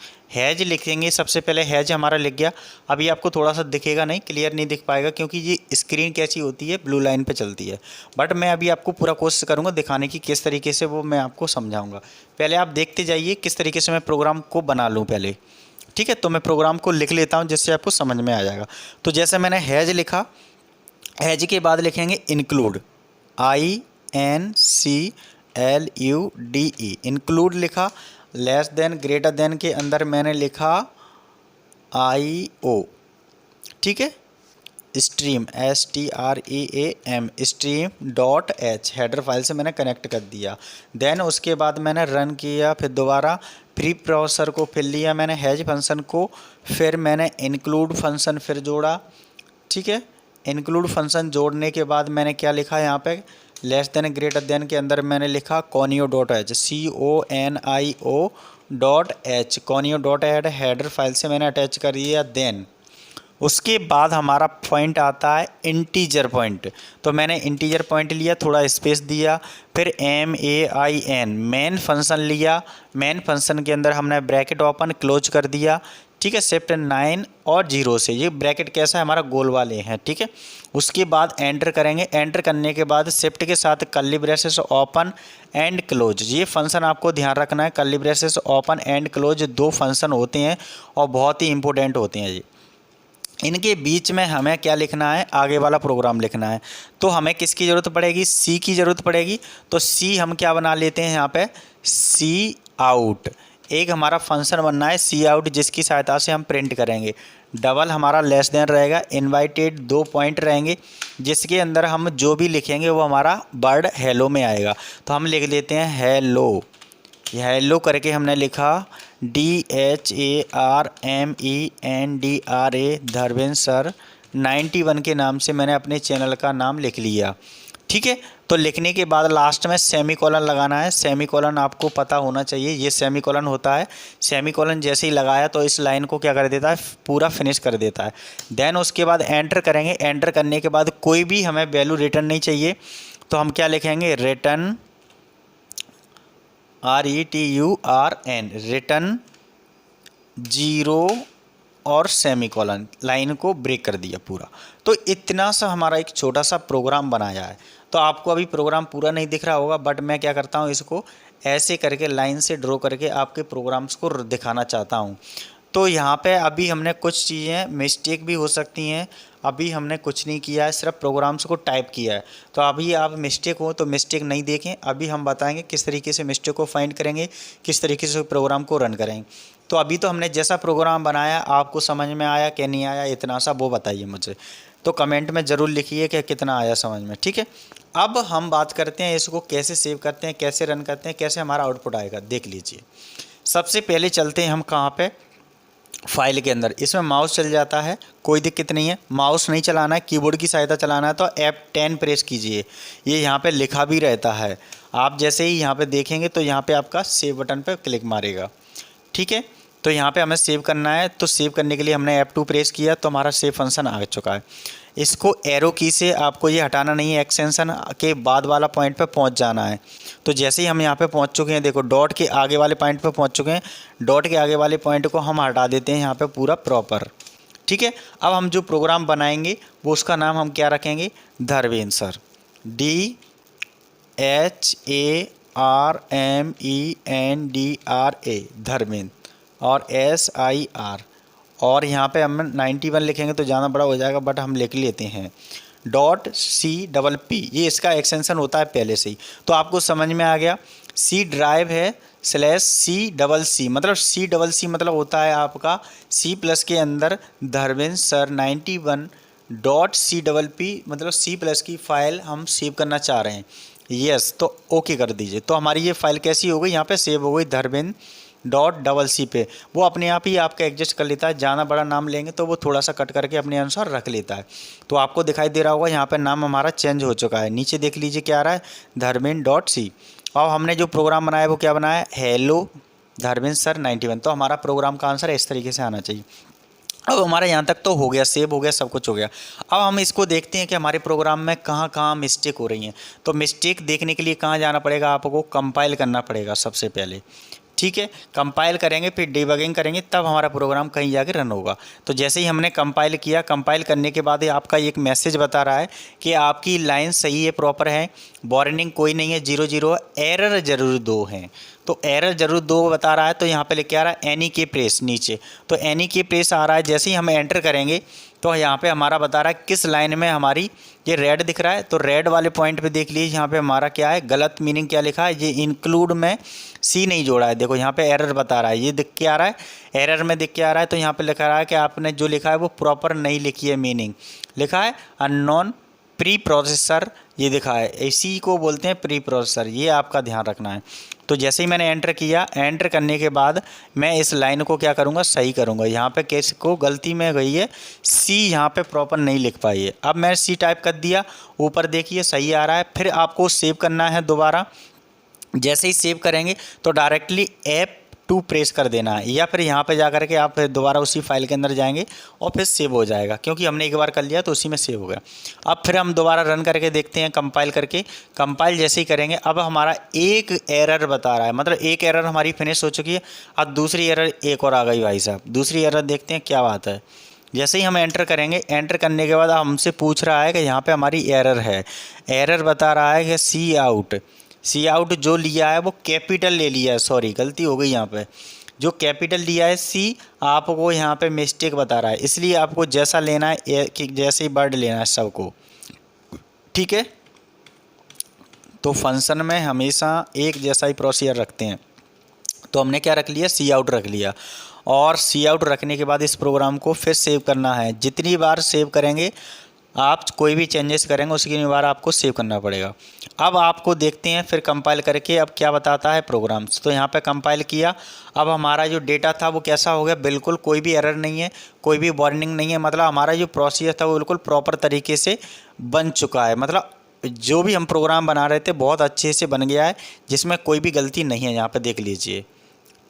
लिखेंगे। सबसे पहले हैज हमारा लिख गया। अभी आपको थोड़ा सा दिखेगा नहीं, क्लियर नहीं दिख पाएगा, क्योंकि ये स्क्रीन कैसी होती है, ब्लू लाइन पे चलती है। बट मैं अभी आपको पूरा कोशिश करूँगा दिखाने की किस तरीके से, वो मैं आपको समझाऊँगा। पहले आप देखते जाइए किस तरीके से मैं प्रोग्राम को बना लूँ पहले। ठीक है, तो मैं प्रोग्राम को लिख लेता हूँ जिससे आपको समझ में आ जाएगा। तो जैसे मैंने हैज लिखा, हैज के बाद लिखेंगे इंक्लूड, INCLUDE, इंक्लूड लिखा। लेस देन ग्रेटर देन के अंदर मैंने लिखा IO। ठीक है, stream STREAM, stream .h header file से मैंने कनेक्ट कर दिया। देन उसके बाद मैंने रन किया, फिर दोबारा प्री प्रोसेसर को फिर लिया मैंने हैज फंक्शन को, फिर मैंने इंक्लूड फंक्शन फिर जोड़ा। ठीक है, इंक्लूड फंक्शन जोड़ने के बाद मैंने क्या लिखा यहाँ पे, लेस देन ग्रेटर देन के अंदर मैंने लिखा conio.h, CONIO.h, conio.h header file से मैंने अटैच कर दिया। देन उसके बाद हमारा पॉइंट आता है इंटीजर पॉइंट। तो मैंने इंटीजर पॉइंट लिया, थोड़ा स्पेस दिया, फिर MAIN मेन फंक्शन लिया। मेन फंक्शन के अंदर हमने ब्रैकेट ओपन क्लोज कर दिया। ठीक है, शिफ्ट 9 और 0 से, ये ब्रैकेट कैसा है हमारा गोल वाले हैं। ठीक है, उसके बाद एंटर करेंगे। एंटर करने के बाद शिफ्ट के साथ curly braces open and close, ये फंक्शन आपको ध्यान रखना है। Curly braces open and close दो फंक्शन होते हैं और बहुत ही इंपॉर्टेंट होते हैं ये। इनके बीच में हमें क्या लिखना है, आगे वाला प्रोग्राम लिखना है। तो हमें किसकी ज़रूरत पड़ेगी, सी की ज़रूरत पड़ेगी। तो सी हम क्या बना लेते हैं यहाँ पे, सी आउट। एक हमारा फंक्शन बनना है सी आउट, जिसकी सहायता से हम प्रिंट करेंगे। डबल हमारा लेस देन रहेगा, इनवाइटेड 2 पॉइंट रहेंगे, जिसके अंदर हम जो भी लिखेंगे वो हमारा वर्ड हेलो में आएगा। तो हम लिख लेते हैं हेलो। हेलो करके हमने लिखा DHARMENDRA, धर्मेंद्र सर 91 के नाम से मैंने अपने चैनल का नाम लिख लिया। ठीक है, तो लिखने के बाद लास्ट में सेमीकोलन लगाना है। सेमीकोलन आपको पता होना चाहिए, ये सेमीकोलन होता है। सेमीकोलन जैसे ही लगाया तो इस लाइन को क्या कर देता है, पूरा फिनिश कर देता है। देन उसके बाद एंटर करेंगे। एंटर करने के बाद कोई भी हमें वैल्यू रिटर्न नहीं चाहिए, तो हम क्या लिखेंगे, रिटर्न RETURN, रिटर्न 0 और सेमीकोलन, लाइन को ब्रेक कर दिया पूरा। तो इतना सा हमारा एक छोटा सा प्रोग्राम बनाया है। तो आपको अभी प्रोग्राम पूरा नहीं दिख रहा होगा, बट मैं क्या करता हूँ, इसको ऐसे करके लाइन से ड्रॉ करके आपके प्रोग्राम्स को दिखाना चाहता हूँ। तो यहाँ पे अभी हमने कुछ चीज़ें मिस्टेक भी हो सकती हैं, अभी हमने कुछ नहीं किया है, सिर्फ प्रोग्राम्स को टाइप किया है। तो अभी आप मिस्टेक हो तो मिस्टेक नहीं देखें, अभी हम बताएंगे किस तरीके से मिस्टेक को फाइंड करेंगे, किस तरीके से प्रोग्राम को रन करेंगे। तो अभी तो हमने जैसा प्रोग्राम बनाया, आपको समझ में आया कि नहीं आया, इतना सा वो बताइए मुझे। तो कमेंट में ज़रूर लिखिए कि कितना आया समझ में। ठीक है, अब हम बात करते हैं इसको कैसे सेव करते हैं, कैसे रन करते हैं, कैसे हमारा आउटपुट आएगा, देख लीजिए। सबसे पहले चलते हैं हम कहाँ पे, फाइल के अंदर। इसमें माउस चल जाता है, कोई दिक्कत नहीं है। माउस नहीं चलाना है, कीबोर्ड की सहायता चलाना है, तो F10 प्रेस कीजिए। ये यहाँ पे लिखा भी रहता है, आप जैसे ही यहाँ पे देखेंगे तो यहाँ पे आपका सेव बटन पे क्लिक मारेगा। ठीक है, तो यहाँ पे हमें सेव करना है, तो सेव करने के लिए हमने F2 प्रेस किया तो हमारा सेव फंक्शन आ चुका है। इसको एरो की से आपको ये हटाना नहीं है, एक्सटेंशन के बाद वाला पॉइंट पे पहुँच जाना है। तो जैसे ही हम यहाँ पे पहुँच चुके हैं, देखो डॉट के आगे वाले पॉइंट पे पहुँच चुके हैं, डॉट के आगे वाले पॉइंट को हम हटा देते हैं यहाँ पे पूरा प्रॉपर। ठीक है, अब हम जो प्रोग्राम बनाएंगे वो उसका नाम हम क्या रखेंगे, धर्मेंद्र सर, DHARMENDRA, धर्मेंद्र, और SIR, और यहाँ पे हम 91 लिखेंगे तो ज़्यादा बड़ा हो जाएगा, बट हम लिख लेते हैं .CPP, ये इसका एक्सटेंशन होता है पहले से ही। तो आपको समझ में आ गया, C ड्राइव है /C मतलब C मतलब होता है आपका C+ के अंदर धर्मेंद्र सर 91 .CPP मतलब C+ की फ़ाइल हम सेव करना चाह रहे हैं। यस, तो ओके कर दीजिए। तो हमारी ये फाइल कैसी हो गई, यहाँ पे सेव हो गई धर्मेंद्र.cc पे। वो अपने आप ही आपका एडजस्ट कर लेता है, ज़्यादा बड़ा नाम लेंगे तो वो थोड़ा सा कट करके अपने अनुसार रख लेता है। तो आपको दिखाई दे रहा होगा यहाँ पे नाम हमारा चेंज हो चुका है। नीचे देख लीजिए क्या आ रहा है, धर्मेंद्र.c। और हमने जो प्रोग्राम बनाया वो क्या बनाया है, हेलो धर्मेंद्र सर 91। तो हमारा प्रोग्राम का आंसर इस तरीके से आना चाहिए। अब हमारा यहाँ तक तो हो गया, सेव हो गया, सब कुछ हो गया। अब हम इसको देखते हैं कि हमारे प्रोग्राम में कहाँ कहाँ मिस्टेक हो रही हैं। तो मिस्टेक देखने के लिए कहाँ जाना पड़ेगा, आपको कंपाइल करना पड़ेगा सबसे पहले। ठीक है, कंपाइल करेंगे फिर डिबगिंग करेंगे, तब हमारा प्रोग्राम कहीं जाके रन होगा। तो जैसे ही हमने कंपाइल किया, कंपाइल करने के बाद ही आपका एक मैसेज बता रहा है कि आपकी लाइन सही है, प्रॉपर है, वार्निंग कोई नहीं है, 00 एरर जरूर 2 हैं। तो एरर जरूर 2 बता रहा है। तो यहाँ पे लिख के आ रहा है एनी के प्रेस नीचे, तो एनी के प्रेस आ रहा है। जैसे ही हम एंटर करेंगे तो यहाँ पे हमारा बता रहा है किस लाइन में हमारी ये रेड दिख रहा है। तो रेड वाले पॉइंट पे देख लीजिए यहाँ पे हमारा क्या है, गलत मीनिंग क्या लिखा है, ये इंक्लूड में सी नहीं जोड़ा है। देखो यहाँ पे एरर बता रहा है, ये दिख के आ रहा है, एरर में दिख के आ रहा है। तो यहाँ पे लिखा रहा है कि आपने जो लिखा है वो प्रॉपर नहीं लिखी है, मीनिंग लिखा है अननोन प्री प्रोसेसर, ये दिखा है, इसी को बोलते हैं प्री प्रोसेसर, ये आपका ध्यान रखना है। तो जैसे ही मैंने एंटर किया, एंटर करने के बाद मैं इस लाइन को क्या करूँगा, सही करूँगा। यहाँ पे केस को गलती में गई है, सी यहाँ पे प्रॉपर नहीं लिख पाई है। अब मैं सी टाइप कर दिया, ऊपर देखिए सही आ रहा है। फिर आपको सेव करना है दोबारा। जैसे ही सेव करेंगे तो डायरेक्टली F2 प्रेस कर देना है, या फिर यहाँ पे जा कर के आप फिर दोबारा उसी फाइल के अंदर जाएंगे और फिर सेव हो जाएगा, क्योंकि हमने एक बार कर लिया तो उसी में सेव हो गया। अब फिर हम दोबारा रन करके देखते हैं, कंपाइल करके। कंपाइल जैसे ही करेंगे, अब हमारा एक एरर बता रहा है, मतलब एक एरर हमारी फिनिश हो चुकी है। अब दूसरी एरर एक और आ गई भाई साहब। दूसरी एरर देखते हैं क्या बात है। जैसे ही हम एंटर करेंगे, एंटर करने के बाद हमसे पूछ रहा है कि यहाँ पे हमारी एरर है। एरर बता रहा है कि सी आउट जो लिया है वो कैपिटल ले लिया है, सॉरी गलती हो गई यहाँ पे, जो कैपिटल लिया है सी, आपको यहाँ पे मिस्टेक बता रहा है। इसलिए आपको जैसा लेना है कि जैसे ही वर्ड लेना है सबको, ठीक है। तो फंक्शन में हमेशा एक जैसा ही प्रोसीजर रखते हैं। तो हमने क्या रख लिया, सी आउट रख लिया। और सी आउट रखने के बाद इस प्रोग्राम को फिर सेव करना है। जितनी बार सेव करेंगे आप, कोई भी चेंजेस करेंगे उसकी बार आपको सेव करना पड़ेगा। अब आपको देखते हैं फिर कंपाइल करके अब क्या बताता है प्रोग्राम्स। तो यहाँ पे कंपाइल किया, अब हमारा जो डेटा था वो कैसा हो गया, बिल्कुल कोई भी एरर नहीं है, कोई भी वार्निंग नहीं है। मतलब हमारा जो प्रोसीजर था वो बिल्कुल प्रॉपर तरीके से बन चुका है। मतलब जो भी हम प्रोग्राम बना रहे थे बहुत अच्छे से बन गया है, जिसमें कोई भी गलती नहीं है। यहाँ पर देख लीजिए,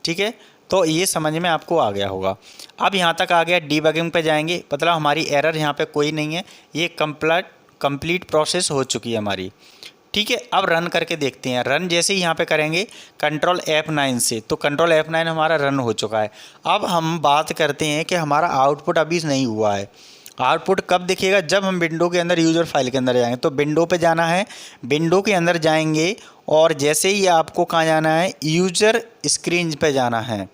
ठीक है। तो ये समझ में आपको आ गया होगा। अब यहाँ तक आ गया, डीबगिंग पे जाएंगे, मतलब हमारी एरर यहाँ पे कोई नहीं है, ये कंप्लीट प्रोसेस हो चुकी है हमारी, ठीक है। अब रन करके देखते हैं। रन जैसे ही यहाँ पे करेंगे कंट्रोल F9 से, तो कंट्रोल F9 हमारा रन हो चुका है। अब हम बात करते हैं कि हमारा आउटपुट अभी नहीं हुआ है। आउटपुट कब दिखेगा, जब हम विंडो के अंदर यूज़र फाइल के अंदर जाएंगे। तो विंडो पे जाना है, विंडो के अंदर जाएंगे और जैसे ही आपको कहाँ जाना है, यूज़र स्क्रीन पे जाना है।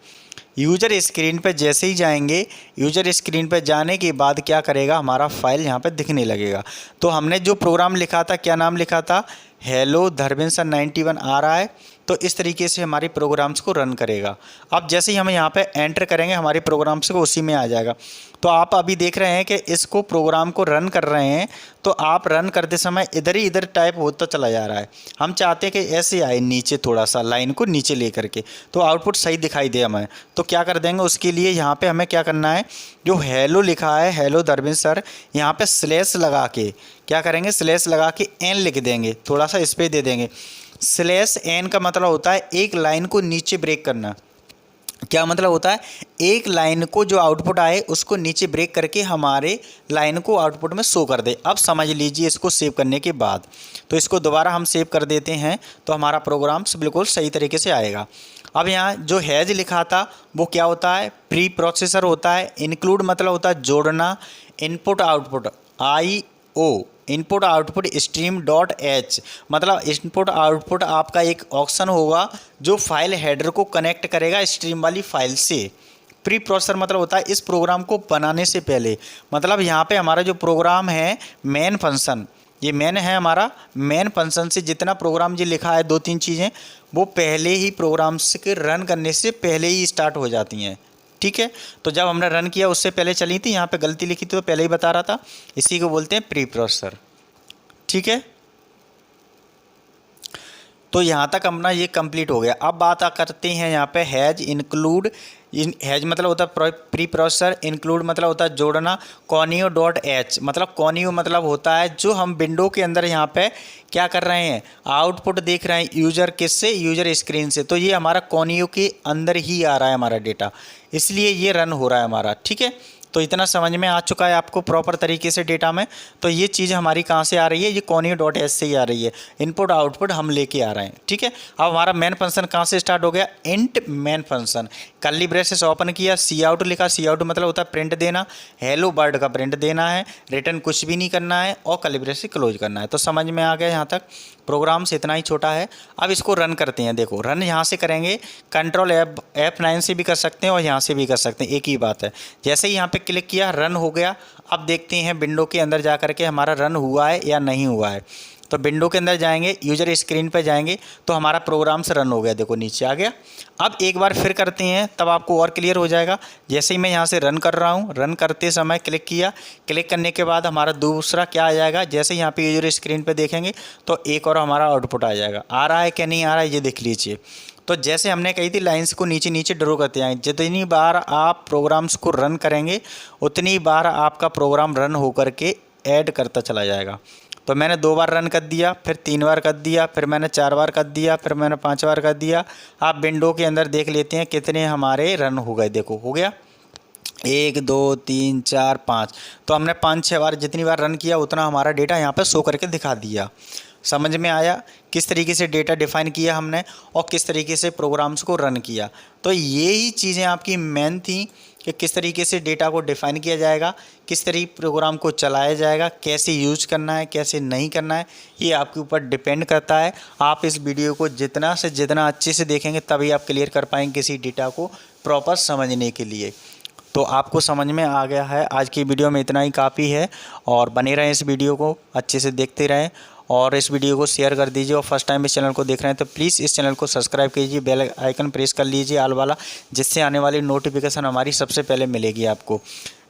यूज़र स्क्रीन पे जैसे ही जाएंगे, यूज़र स्क्रीन पे जाने के बाद क्या करेगा, हमारा फाइल यहाँ पे दिखने लगेगा। तो हमने जो प्रोग्राम लिखा था, क्या नाम लिखा था, हेलो धर्मेंद्र सर 91 आ रहा है। तो इस तरीके से हमारी प्रोग्राम्स को रन करेगा। अब जैसे ही हम यहाँ पे एंटर करेंगे, हमारी प्रोग्राम्स को उसी में आ जाएगा। तो आप अभी देख रहे हैं कि इसको प्रोग्राम को रन कर रहे हैं, तो आप रन करते समय इधर ही इधर टाइप होता चला जा रहा है। हम चाहते हैं कि ऐसे आए नीचे, थोड़ा सा लाइन को नीचे ले करके, तो आउटपुट सही दिखाई दे हमें। तो क्या कर देंगे, उसके लिए यहाँ पे हमें क्या करना है, जो हेलो लिखा है, हेलो धर्मेंद्र सर, यहाँ पे स्लैश लगा के क्या करेंगे, स्लैश लगा के एन लिख देंगे, थोड़ा सा स्पेस दे देंगे। स्लैश एन का मतलब होता है एक लाइन को नीचे ब्रेक करना। क्या मतलब होता है, एक लाइन को जो आउटपुट आए उसको नीचे ब्रेक करके हमारे लाइन को आउटपुट में शो कर दे। अब समझ लीजिए इसको सेव करने के बाद, तो इसको दोबारा हम सेव कर देते हैं, तो हमारा प्रोग्राम बिल्कुल सही तरीके से आएगा। अब यहाँ जो हैज लिखा था वो क्या होता है, प्री प्रोसेसर होता है। इंक्लूड मतलब होता है जोड़ना। Input output IO, input output stream dot H, मतलब इनपुट आउटपुट आपका एक ऑप्शन होगा जो फाइल हेडर को कनेक्ट करेगा स्ट्रीम वाली फाइल से। प्री प्रोसेसर मतलब होता है इस प्रोग्राम को बनाने से पहले, मतलब यहाँ पे हमारा जो प्रोग्राम है मेन फंक्शन, ये मेन है हमारा, मेन फंक्शन से जितना प्रोग्राम ये लिखा है 2-3 चीज़ें वो पहले ही प्रोग्राम के रन करने से पहले ही स्टार्ट हो जाती हैं, ठीक है। तो जब हमने रन किया उससे पहले चली थी, यहाँ पे गलती लिखी थी तो पहले ही बता रहा था, इसी को बोलते हैं प्री प्रोसेसर, ठीक है। तो यहाँ तक अपना ये कंप्लीट हो गया। अब बात करते हैं यहाँ पे हैज इंक्लूड। हैज मतलब होता है प्री प्रोसेसर, इंक्लूड मतलब होता है जोड़ना, कॉनियो डॉट एच मतलब कॉनियो मतलब होता है जो हम विंडो के अंदर यहाँ पे क्या कर रहे हैं, आउटपुट देख रहे हैं यूजर किससे, यूजर स्क्रीन से। तो ये हमारा कॉनियो के अंदर ही आ रहा है हमारा डेटा, इसलिए ये रन हो रहा है हमारा। ठीक है, तो इतना समझ में आ चुका है आपको प्रॉपर तरीके से डेटा में। तो ये चीज़ हमारी कहाँ से आ रही है, ये कॉनियो डॉट एच से ही आ रही है, इनपुट आउटपुट हम लेके आ रहे हैं। ठीक है, अब हमारा मेन फंक्शन कहाँ से स्टार्ट हो गया, int main function. Curly braces open किया, सी आउट लिखा, सी आउट मतलब होता है प्रिंट देना, हेलो बर्ड का प्रिंट देना है, रिटर्न कुछ भी नहीं करना है और कर्ली ब्रेसेस क्लोज करना है। तो समझ में आ गया यहाँ तक, प्रोग्राम से इतना ही छोटा है। अब इसको रन करते हैं। देखो रन यहाँ से करेंगे, कंट्रोल F9 से भी कर सकते हैं और यहाँ से भी कर सकते हैं, एक ही बात है। जैसे ही यहाँ पे क्लिक किया रन हो गया। अब देखते हैं विंडो के अंदर जा करके हमारा रन हुआ है या नहीं हुआ है। तो विंडो के अंदर जाएंगे, यूजर स्क्रीन पर जाएंगे तो हमारा प्रोग्राम से रन हो गया, देखो नीचे आ गया। अब एक बार फिर करते हैं तब आपको और क्लियर हो जाएगा। जैसे ही मैं यहाँ से रन कर रहा हूँ, रन करते समय क्लिक किया, क्लिक करने के बाद हमारा दूसरा क्या आ जाएगा, जैसे यहाँ पे यूजर स्क्रीन पे देखेंगे तो एक और हमारा आउटपुट आ जाएगा। आ रहा है क्या नहीं आ रहा है ये देख लीजिए। तो जैसे हमने कही थी लाइंस को नीचे नीचे ड्रॉ करते हैं, जितनी बार आप प्रोग्राम्स को रन करेंगे उतनी बार आपका प्रोग्राम रन होकर के ऐड करता चला जाएगा। तो मैंने 2 बार रन कर दिया, फिर 3 बार कर दिया, फिर मैंने 4 बार कर दिया, फिर मैंने 5 बार कर दिया। आप विंडो के अंदर देख लेते हैं कितने हमारे रन हो गए। देखो हो गया 1 2 3 4 5। तो हमने 5-6 बार जितनी बार रन किया उतना हमारा डेटा यहाँ पर शो करके दिखा दिया। समझ में आया किस तरीके से डेटा डिफाइन किया हमने और किस तरीके से प्रोग्राम्स को रन किया। तो ये ही चीज़ें आपकी मेन थी कि किस तरीके से डेटा को डिफ़ाइन किया जाएगा, किस तरीके प्रोग्राम को चलाया जाएगा, कैसे यूज करना है कैसे नहीं करना है, ये आपके ऊपर डिपेंड करता है। आप इस वीडियो को जितना से जितना अच्छे से देखेंगे तभी आप क्लियर कर पाएंगे किसी डेटा को प्रॉपर समझने के लिए। तो आपको समझ में आ गया है। आज की वीडियो में इतना ही काफ़ी है और बने रहें इस वीडियो को अच्छे से देखते रहें और इस वीडियो को शेयर कर दीजिए। और फर्स्ट टाइम इस चैनल को देख रहे हैं तो प्लीज़ इस चैनल को सब्सक्राइब कीजिए, बेल आइकन प्रेस कर लीजिए आल वाला, जिससे आने वाली नोटिफिकेशन हमारी सबसे पहले मिलेगी आपको।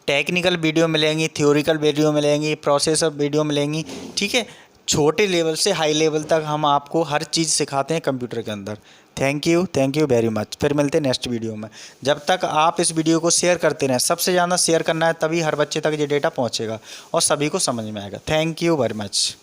टेक्निकल वीडियो मिलेंगी, थ्योरिकल वीडियो मिलेंगी, प्रोसेसर वीडियो मिलेंगी। ठीक है, छोटे लेवल से हाई लेवल तक हम आपको हर चीज़ सिखाते हैं कंप्यूटर के अंदर। Thank you very much. फिर मिलते हैं नेक्स्ट वीडियो में। जब तक आप इस वीडियो को शेयर करते रहें, सबसे ज़्यादा शेयर करना है, तभी हर बच्चे तक ये डेटा पहुंचेगा और सभी को समझ में आएगा। Thank you very much.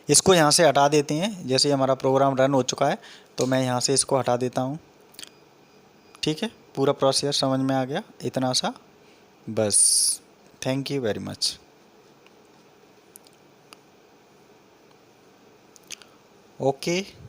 इसको यहाँ से हटा देते हैं। जैसे हमारा प्रोग्राम रन हो चुका है तो मैं यहाँ से इसको हटा देता हूँ। ठीक है, पूरा प्रोसीजर समझ में आ गया, इतना सा बस। Thank you very much. Okay.